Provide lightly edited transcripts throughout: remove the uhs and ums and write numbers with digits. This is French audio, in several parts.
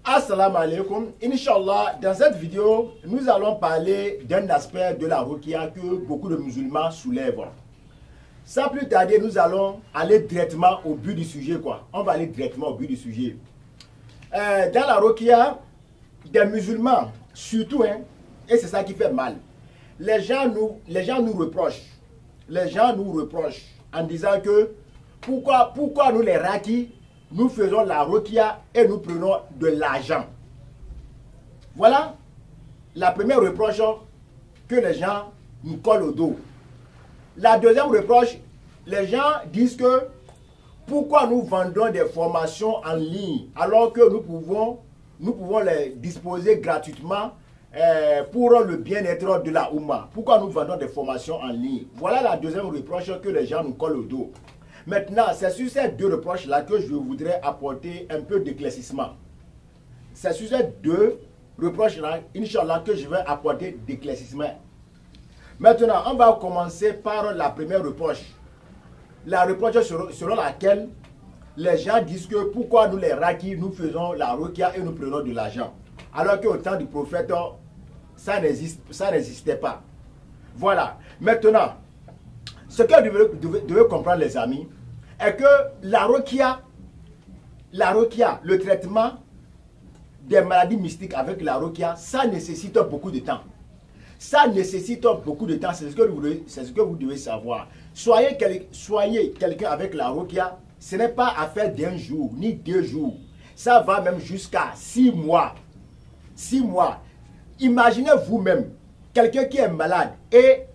Assalamu alaikum. Inch'Allah, dans cette vidéo, nous allons parler d'un aspect de la ruqya que beaucoup de musulmans soulèvent. Sans plus tarder, nous allons aller directement au but du sujet, quoi. On va aller directement au but du sujet. Dans la ruqya, des musulmans, surtout, et c'est ça qui fait mal, les gens nous reprochent. Les gens nous reprochent en disant que pourquoi nous les rakis, nous faisons la ruqya et nous prenons de l'argent. Voilà la première reproche que les gens nous collent au dos. La deuxième reproche, les gens disent que pourquoi nous vendons des formations en ligne alors que nous pouvons les disposer gratuitement pour le bien-être de la Oumma. Pourquoi nous vendons des formations en ligne? Voilà la deuxième reproche que les gens nous collent au dos. Maintenant, c'est sur ces deux reproches-là que je voudrais apporter un peu d'éclaircissement. C'est sur ces deux reproches-là, Inch'Allah, que je vais apporter d'éclaircissement. Maintenant, on va commencer par la première reproche. La reproche selon laquelle les gens disent que pourquoi nous les rakis, nous faisons la ruqya et nous prenons de l'argent. Alors qu'au temps du prophète, ça n'existait pas. Voilà. Maintenant, ce que vous devez comprendre les amis, est que la ruqya, le traitement des maladies mystiques avec la ruqya, ça nécessite beaucoup de temps. Ça nécessite beaucoup de temps, c'est ce que vous devez savoir. Soyez quelqu'un avec la ruqya, ce n'est pas affaire d'un jour, ni 2 jours. Ça va même jusqu'à 6 mois. 6 mois. Imaginez vous-même, quelqu'un qui est malade et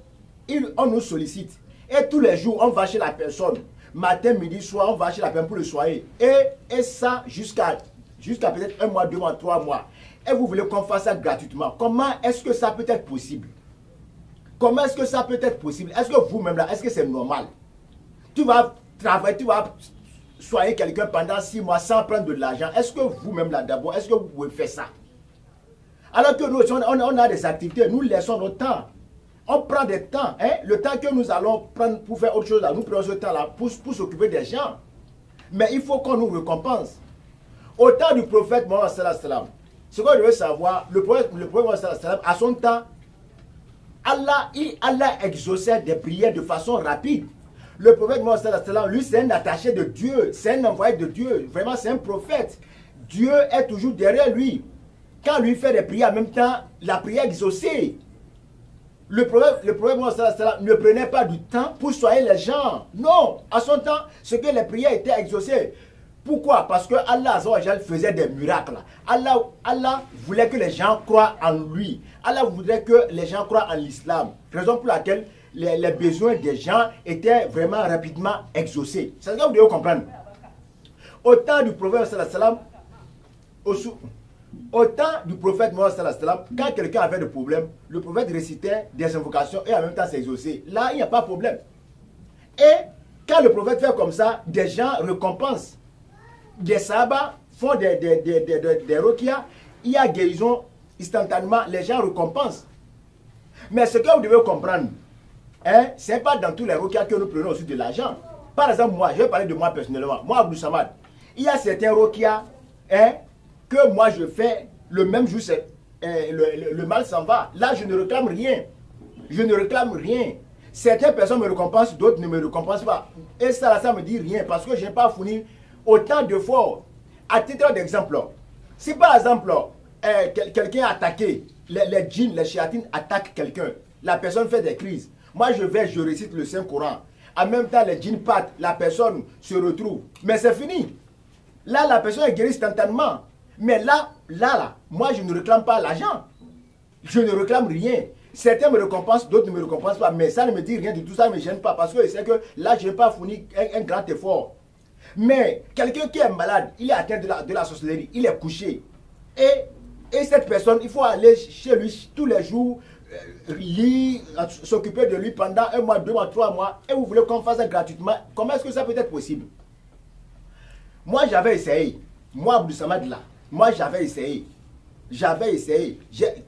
on nous sollicite. Et tous les jours, on va chez la personne. Matin, midi, soir, on va chez la personne pour le soigner. Et ça jusqu'à peut-être 1 mois, 2 mois, 3 mois. Et vous voulez qu'on fasse ça gratuitement. Comment est-ce que ça peut être possible? Comment est-ce que ça peut être possible? Est-ce que vous-même là, est-ce que c'est normal? Tu vas travailler, tu vas soigner quelqu'un pendant 6 mois sans prendre de l'argent. Est-ce que vous-même là d'abord, est-ce que vous pouvez faire ça? Alors que nous, on a des activités, nous laissons notre temps. On prend des temps, le temps que nous allons prendre pour faire autre chose, là, nous prenons ce temps-là pour s'occuper des gens. Mais il faut qu'on nous récompense. Au temps du prophète Mohammed sallallahu alayhi wa sallam, ce qu'on devait savoir, le prophète Mohammed sallallahu alayhi wa sallam, à son temps, Allah exauçait des prières de façon rapide. Le prophète Mohammed sallallahu alayhi wa sallam, lui, c'est un attaché de Dieu, c'est un envoyé de Dieu, vraiment c'est un prophète. Dieu est toujours derrière lui. Quand lui fait des prières en même temps, la prière exaucée. Le prophète Mohammed sallallahu alayhi wa sallam ne prenait pas du temps pour soigner les gens. Non, à son temps, ce que les prières étaient exaucées. Pourquoi? Parce que Allah faisait des miracles. Allah voulait que les gens croient en lui. Allah voudrait que les gens croient en l'islam. Raison pour laquelle les besoins des gens étaient vraiment rapidement exaucés. C'est ce que vous devez comprendre. Au temps du prophète sallallahu alayhi wa sallam, au temps du prophète Mohammed sallallahu alayhi wa sallam, quand quelqu'un avait des problèmes, le prophète récitait des invocations et en même temps s'exaucer. Là, il n'y a pas de problème. Et quand le prophète fait comme ça, des gens récompensent. Des sahabas font des ruqya, il y a guérison instantanément, les gens récompensent. Mais ce que vous devez comprendre, ce n'est pas dans tous les ruqya que nous prenons aussi de l'argent. Par exemple, moi, je vais parler de moi personnellement. Moi, Abdou Samad, il y a certains ruqya que moi je fais, le même jour, le mal s'en va. Là, je ne réclame rien. Je ne réclame rien. Certaines personnes me récompensent, d'autres ne me récompensent pas. Et ça me dit rien parce que je n'ai pas fourni autant d'efforts. À titre d'exemple, si par exemple, quelqu'un a attaqué, les djinns, les chéatines attaquent quelqu'un, la personne fait des crises. Moi, je récite le Saint-Coran. En même temps, les djinns partent, la personne se retrouve. Mais c'est fini. Là, la personne est guérie instantanément. Mais là, moi, je ne réclame pas l'argent. Je ne réclame rien. Certains me récompensent, d'autres ne me récompensent pas. Mais ça ne me dit rien du tout, ça ne me gêne pas. Parce que je sais que là, je n'ai pas fourni un grand effort. Mais quelqu'un qui est malade, il est atteint de la sorcellerie, il est couché. Et cette personne, il faut aller chez lui tous les jours, lire, s'occuper de lui pendant 1 mois, 2 mois, 3 mois. Et vous voulez qu'on fasse ça gratuitement. Comment est-ce que ça peut être possible? Moi, j'avais essayé. Moi, Abdou Samad là, moi, j'avais essayé.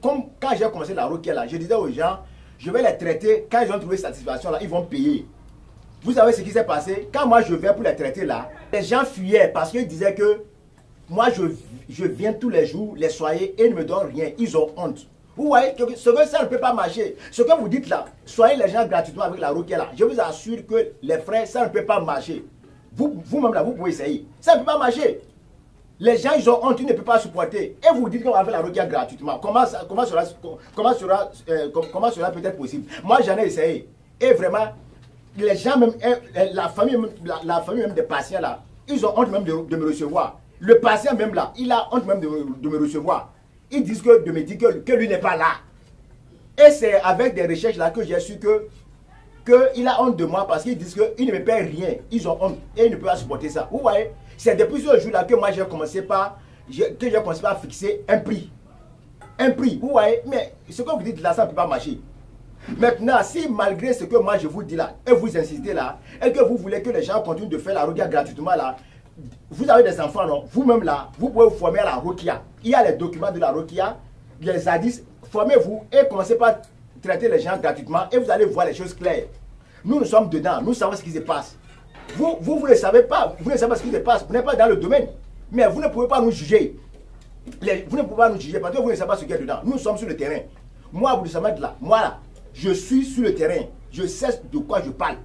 Comme quand j'ai commencé la ruqya là, je disais aux gens, je vais les traiter. Quand ils ont trouvé satisfaction là, ils vont payer. Vous savez ce qui s'est passé? Quand moi je vais pour les traiter là, les gens fuyaient parce qu'ils disaient que Moi, je viens tous les jours, les soyez, et ils ne me donnent rien. Ils ont honte. Vous voyez que ça ne peut pas marcher. Ce que vous dites là, soyez les gens gratuitement avec la Rokia là. Je vous assure que les frères, ça ne peut pas marcher. Vous-même là, vous pouvez essayer. Ça ne peut pas marcher. Les gens, ils ont honte, ils ne peuvent pas supporter. Et vous dites qu'on va faire la Rokia gratuitement. Comment cela peut être possible? Moi, j'en ai essayé. Et vraiment, les gens, même, la famille même des patients là, ils ont honte même de me recevoir. Le patient même là, il a honte même de me recevoir. Ils disent de me dire que lui n'est pas là. Et c'est avec des recherches là que j'ai su qu'il a honte de moi parce qu'ils disent qu'il ne me paie rien. Ils ont honte et ils ne peuvent pas supporter ça. Vous voyez, c'est depuis ce jour-là que moi j'ai commencé à fixer un prix. Un prix, vous voyez, mais ce que vous dites là, ça ne peut pas marcher. Maintenant, si malgré ce que moi je vous dis là, et vous insistez là, et que vous voulez que les gens continuent de faire la Rokia gratuitement là, vous avez des enfants, non? Vous-même là, vous pouvez vous former à la Rokia. Il y a les documents de la Rokia, les zadis, formez-vous et commencez par traiter les gens gratuitement et vous allez voir les choses claires. Nous sommes dedans, nous savons ce qui se passe. Vous ne savez pas, vous ne savez pas ce qui se passe, vous n'êtes pas dans le domaine, mais vous ne pouvez pas nous juger. Vous ne pouvez pas nous juger parce que vous ne savez pas ce qu'il y a dedans. Nous sommes sur le terrain. Moi, vous savez là, moi là, je suis sur le terrain. Je sais de quoi je parle.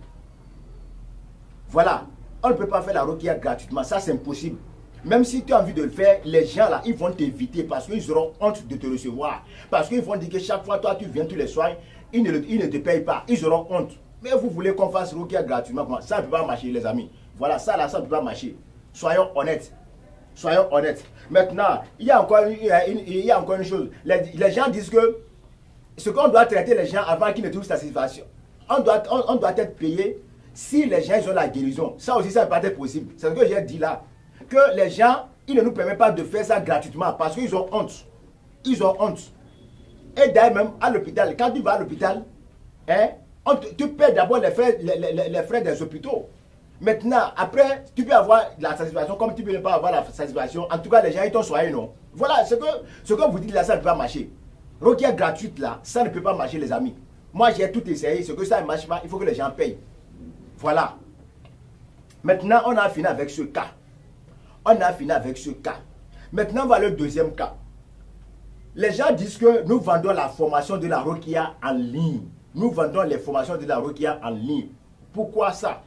Voilà. On ne peut pas faire la Rokia gratuitement. Ça, c'est impossible. Même si tu as envie de le faire, les gens là, ils vont t'éviter parce qu'ils auront honte de te recevoir. Parce qu'ils vont dire que chaque fois, toi, tu viens tous les soirs, ils ne te payent pas. Ils auront honte. Mais vous voulez qu'on fasse Rokia gratuitement. Ça ne peut pas marcher, les amis. Voilà, ça là, ça ne peut pas marcher. Soyons honnêtes. Soyons honnêtes. Maintenant, il y a encore une chose. Les gens disent que ce qu'on doit traiter les gens avant qu'ils ne trouvent satisfaction. On doit être payé si les gens ils ont la guérison. Ça aussi, ça ne peut pas être possible. C'est ce que j'ai dit là. Que les gens, ils ne nous permettent pas de faire ça gratuitement parce qu'ils ont honte. Ils ont honte. Et d'ailleurs, même à l'hôpital, quand tu vas à l'hôpital, hein, tu paies d'abord les frais des hôpitaux. Maintenant, après, tu peux avoir la satisfaction comme tu ne peux pas avoir la satisfaction. En tout cas, les gens, ils t'ont soigné, non? Voilà, ce que vous dites là, ça ne peut pas marcher. Rokia gratuite là, ça ne peut pas marcher, les amis. Moi, j'ai tout essayé. Ce que ça ne marche pas, il faut que les gens payent. Voilà. Maintenant, on a fini avec ce cas. On a fini avec ce cas. Maintenant, on va le deuxième cas. Les gens disent que nous vendons la formation de la Rokia en ligne. Nous vendons les formations de la Rokia en ligne. Pourquoi ça?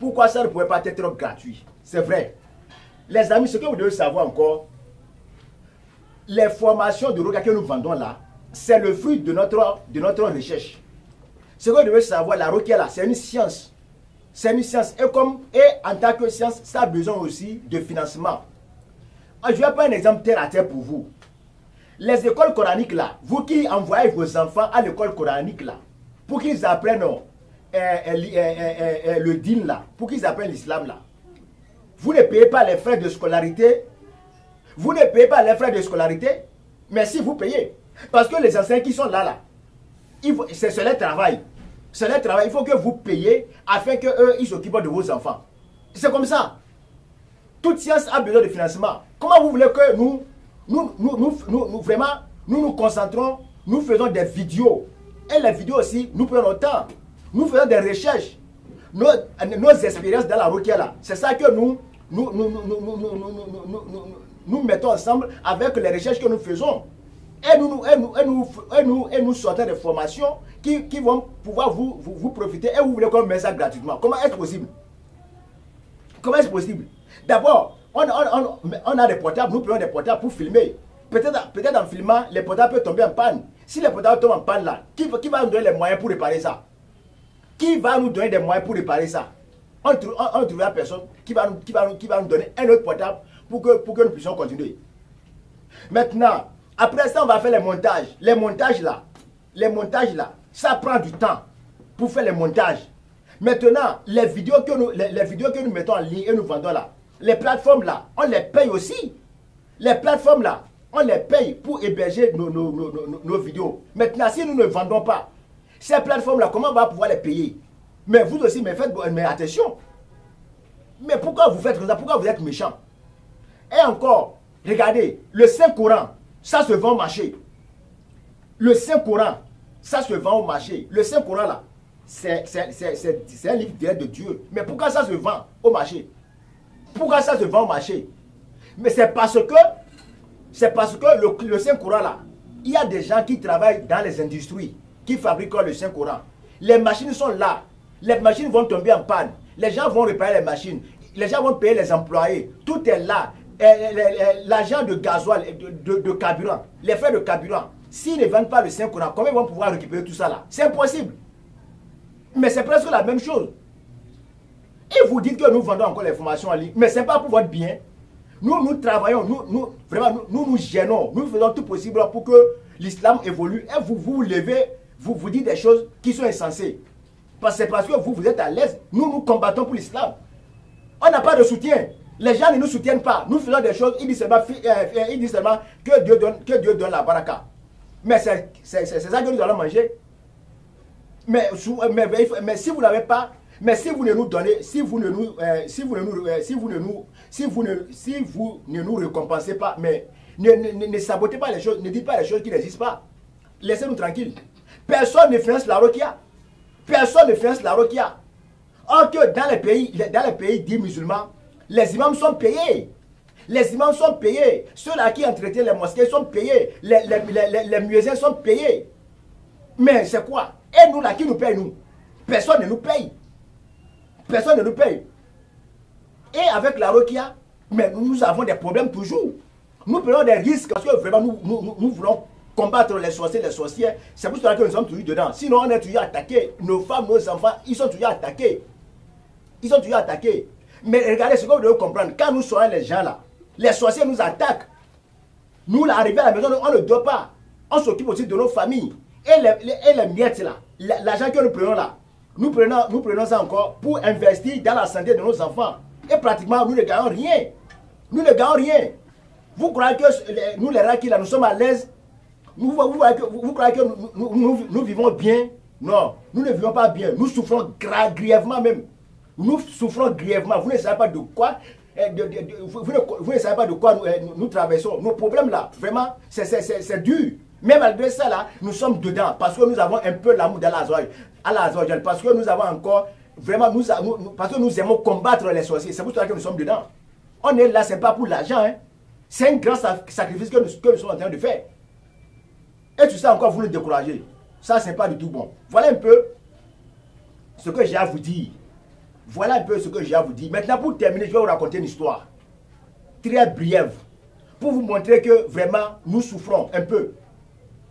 Pourquoi ça ne pourrait pas être gratuit? C'est vrai. Les amis, ce que vous devez savoir encore, les formations de Rokia que nous vendons là, c'est le fruit de notre recherche. Ce que vous devez savoir, la Rokia là, c'est une science. C'est une science. Et en tant que science, ça a besoin aussi de financement. Je vais prendre un exemple terre à terre pour vous. Les écoles coraniques là, vous qui envoyez vos enfants à l'école coranique là, pour qu'ils apprennent le din là, pour qu'ils apprennent l'islam là, vous ne payez pas les frais de scolarité. Vous ne payez pas les frais de scolarité, mais si vous payez. Parce que les enseignants qui sont là, c'est leur travail. C'est leur travail. Il faut que vous payiez afin qu'eux, ils s'occupent de vos enfants. C'est comme ça. Toute science a besoin de financement. Comment vous voulez que vraiment, nous concentrons, nous faisons des vidéos. Et les vidéos aussi, nous prenons notre temps. Nous faisons des recherches. Nos expériences dans la Rokia là. C'est ça que nous mettons ensemble avec les recherches que nous faisons. Et nous sortons des formations qui vont pouvoir vous profiter et vous voulez qu'on mette ça gratuitement. Comment est-ce possible? Comment est-ce possible? D'abord, on a des portables, nous prenons des portables pour filmer. Peut-être en filmant, les portables peuvent tomber en panne. Si les portables tombent en panne là, qui va nous donner les moyens pour réparer ça? Qui va nous donner des moyens pour réparer ça? On ne trouvera personne qui va nous donner un autre portable pour que nous puissions continuer. Maintenant, après ça, on va faire les montages. Les montages là, ça prend du temps pour faire les montages. Maintenant, les vidéos que nous mettons en ligne et nous vendons là, les plateformes là, on les paye aussi. Les plateformes là, on les paye pour héberger nos vidéos. Maintenant, si nous ne vendons pas, ces plateformes là, comment on va pouvoir les payer? Mais vous aussi, mais attention. Mais pourquoi vous faites comme ça? Pourquoi vous êtes méchants? Et encore, regardez, le Saint-Coran, ça se vend au marché. Le Saint-Coran, ça se vend au marché. Le Saint-Coran là, c'est un livre direct de Dieu. Mais pourquoi ça se vend au marché? Pourquoi ça se vend au marché? Mais c'est parce que le Saint-Coran là, il y a des gens qui travaillent dans les industries, qui fabriquent le Saint-Coran. Les machines sont là. Les machines vont tomber en panne. Les gens vont réparer les machines. Les gens vont payer les employés. Tout est là. L'argent de gasoil, de carburant, les frais de carburant. S'ils ne vendent pas le Saint-Coran, comment ils vont pouvoir récupérer tout ça là? C'est impossible. Mais c'est presque la même chose. Et vous dites que nous vendons encore les formations en ligne. Mais ce n'est pas pour votre bien. Nous travaillons, nous gênons. Nous faisons tout possible pour que l'islam évolue. Et vous levez, vous dites des choses qui sont insensées. C'est parce que vous êtes à l'aise. Nous combattons pour l'islam. On n'a pas de soutien. Les gens ne nous soutiennent pas. Nous faisons des choses, ils disent seulement que Dieu donne la baraka. Mais c'est ça que nous allons manger. Mais si vous n'avez pas, mais si vous ne nous donnez, si vous ne nous récompensez pas, mais ne sabotez pas les choses, ne dites pas les choses qui n'existent pas. Laissez-nous tranquilles. Personne ne finance la Rokia. Personne ne finance la Rokia. Or que dans les pays dits musulmans, les imams sont payés. Les imams sont payés. Ceux-là qui entretiennent les mosquées sont payés. Les muezzins sont payés. Mais c'est quoi? Et nous là, qui nous paye nous? Personne ne nous paye. Personne ne nous paye. Et avec la Rokia, mais nous avons des problèmes toujours. Nous prenons des risques parce que vraiment nous voulons combattre les sorciers, les sorcières. C'est pour cela que nous sommes toujours dedans. Sinon on est toujours attaqués. Nos femmes, nos enfants, ils sont toujours attaqués. Ils sont toujours attaqués. Mais regardez ce que vous devez comprendre. Quand nous serons les gens là, les sorciers nous attaquent. Nous, là, arrivés à la maison, on ne dort pas. On s'occupe aussi de nos familles. Et les miettes là, l'argent que nous prenons là, nous prenons ça encore pour investir dans la santé de nos enfants. Et pratiquement, nous ne gagnons rien. Nous ne gagnons rien. Vous croyez que nous, les Rakis, là, nous sommes à l'aise? Vous croyez que nous vivons bien? Non, nous ne vivons pas bien. Nous souffrons grièvement même. Nous souffrons grièvement. Vous ne savez pas de quoi, vous ne savez pas de quoi nous traversons. Nos problèmes là, vraiment, c'est dur. Mais malgré ça là, nous sommes dedans parce que nous avons un peu l'amour d'Allah, parce que nous avons encore, vraiment, parce que nous aimons combattre les sorciers. C'est pour cela que nous sommes dedans. On est là, ce n'est pas pour l'argent. Hein. C'est un grand sacrifice que nous sommes en train de faire. Et tout ça encore, vous nous découragez. Ça, ce n'est pas du tout bon. Voilà un peu ce que j'ai à vous dire. Voilà un peu ce que j'ai à vous dire. Maintenant, pour terminer, je vais vous raconter une histoire. Très brève. Pour vous montrer que vraiment, nous souffrons un peu.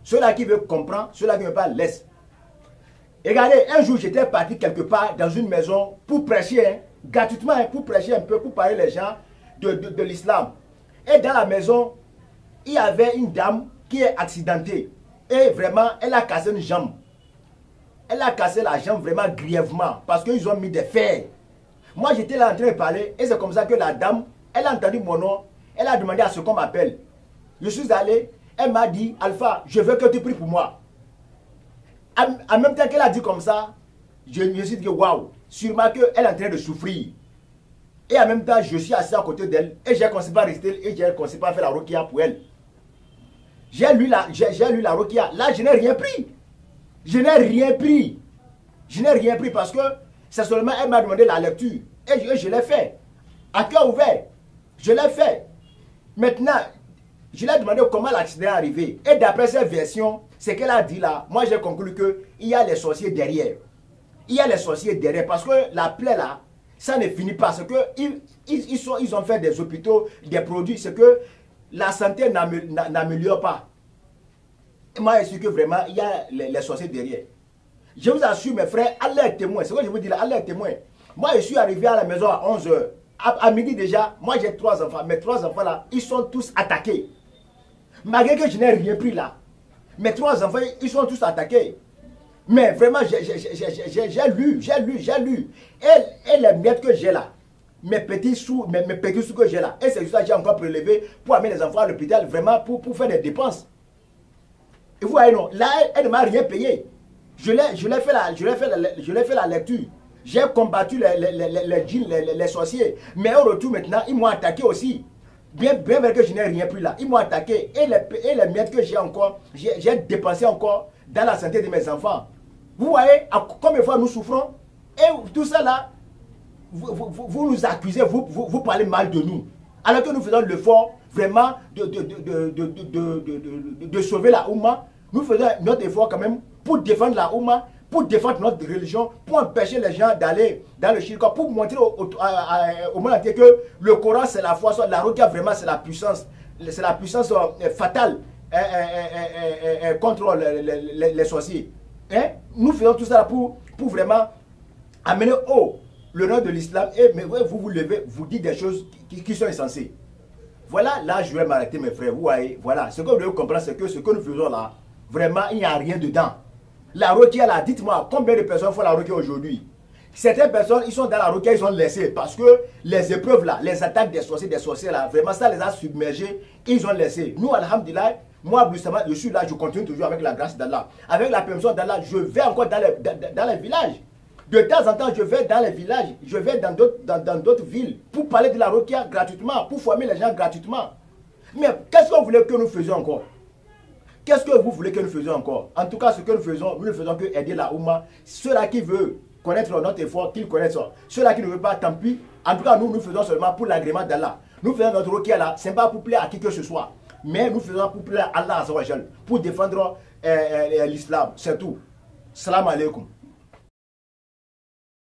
Ceux-là qui veulent comprendre, ceux-là qui ne veulent pas, laissent. Regardez, un jour, j'étais parti quelque part dans une maison pour prêcher, hein, gratuitement, hein, pour prêcher un peu, pour parler les gens de l'islam. Et dans la maison, il y avait une dame qui est accidentée. Et vraiment, elle a cassé une jambe. Elle a cassé la jambe vraiment grièvement parce qu'ils ont mis des fers. Moi, j'étais là en train de parler et c'est comme ça que la dame, elle a entendu mon nom. Elle a demandé à ce qu'on m'appelle. Je suis allé, elle m'a dit, Alpha, je veux que tu pries pour moi. En même temps qu'elle a dit comme ça, je me suis dit, waouh, sûrement qu'elle est en train de souffrir. Et en même temps, je suis assis à côté d'elle et j'ai commencé à rester et j'ai commencé à faire la rokia pour elle. J'ai lu la rokia. Là, je n'ai rien pris. Je n'ai rien pris. Je n'ai rien pris parce que c'est seulement elle m'a demandé la lecture. Et je l'ai fait. À cœur ouvert. Je l'ai fait. Maintenant, je lui ai demandé comment l'accident est arrivé. Et d'après cette version, ce qu'elle a dit là, moi j'ai conclu qu'il y a les sorciers derrière. Il y a les sorciers derrière parce que la plaie là, ça ne finit pas. Parce qu'ils ont fait des hôpitaux, des produits. C'est que la santé n'améliore pas. Moi, je suis que vraiment, il y a les sorciers derrière. Je vous assure, mes frères, Allah est témoin. C'est ce que je vous dis là, Allah est témoin. Moi, je suis arrivé à la maison à 11 h. À midi déjà, moi j'ai 3 enfants. Mes 3 enfants là, ils sont tous attaqués. Malgré que je n'ai rien pris là. Mes 3 enfants, ils sont tous attaqués. Mais vraiment, j'ai lu. Et les miettes que j'ai là, mes petits sous que j'ai là, et c'est ça que j'ai encore prélevé pour amener les enfants à l'hôpital, vraiment pour faire des dépenses. Et vous voyez, non, là, elle ne m'a rien payé. Je l'ai fait la lecture. J'ai combattu les djinns, les sorciers. Mais au retour maintenant, ils m'ont attaqué aussi. Bien vrai que je n'ai rien pris là. Ils m'ont attaqué. Et les miettes que j'ai encore, j'ai dépensé encore dans la santé de mes enfants. Vous voyez combien de fois nous souffrons. Et tout ça là, vous nous accusez, vous parlez mal de nous. Alors que nous faisons l'effort vraiment de sauver la Oumma, nous faisons notre effort quand même pour défendre la Oumma, pour défendre notre religion, pour empêcher les gens d'aller dans le shirk, pour montrer au monde entier que le Coran c'est la foi, la ruqya vraiment c'est la puissance fatale contre les sorciers. Hein? Nous faisons tout ça pour vraiment amener haut le nom de l'islam et vous levez, vous dites des choses qui sont insensées. Voilà, là je vais m'arrêter mes frères, vous voyez, voilà, ce que vous devez comprendre c'est que ce que nous faisons là, vraiment il n'y a rien dedans. La ruqya là, dites-moi, combien de personnes font la ruqya aujourd'hui? Certaines personnes, ils sont dans la ruqya, ils ont laissé parce que les épreuves là, les attaques des sorciers là, vraiment ça les a submergés, ils ont laissé. Nous, alhamdulillah, moi, Abdou Samad, je suis là, je continue toujours avec la grâce d'Allah. Avec la permission d'Allah, je vais encore dans les villages. De temps en temps, je vais dans les villages, je vais dans d'autres villes pour parler de la ruqya gratuitement, pour former les gens gratuitement. Mais qu'est-ce que vous voulez que nous faisions encore? Qu'est-ce que vous voulez que nous faisions encore? En tout cas, ce que nous ne faisons que aider la Oumma. Ceux-là qui veulent connaître notre effort, qu'ils connaissent. Ceux-là qui ne veulent pas, tant pis. En tout cas, nous faisons seulement pour l'agrément d'Allah. Nous faisons notre ruqya là, ce n'est pas pour plaire à qui que ce soit. Mais nous faisons pour plaire à Allah, pour défendre l'islam. C'est tout. Salam alaikum.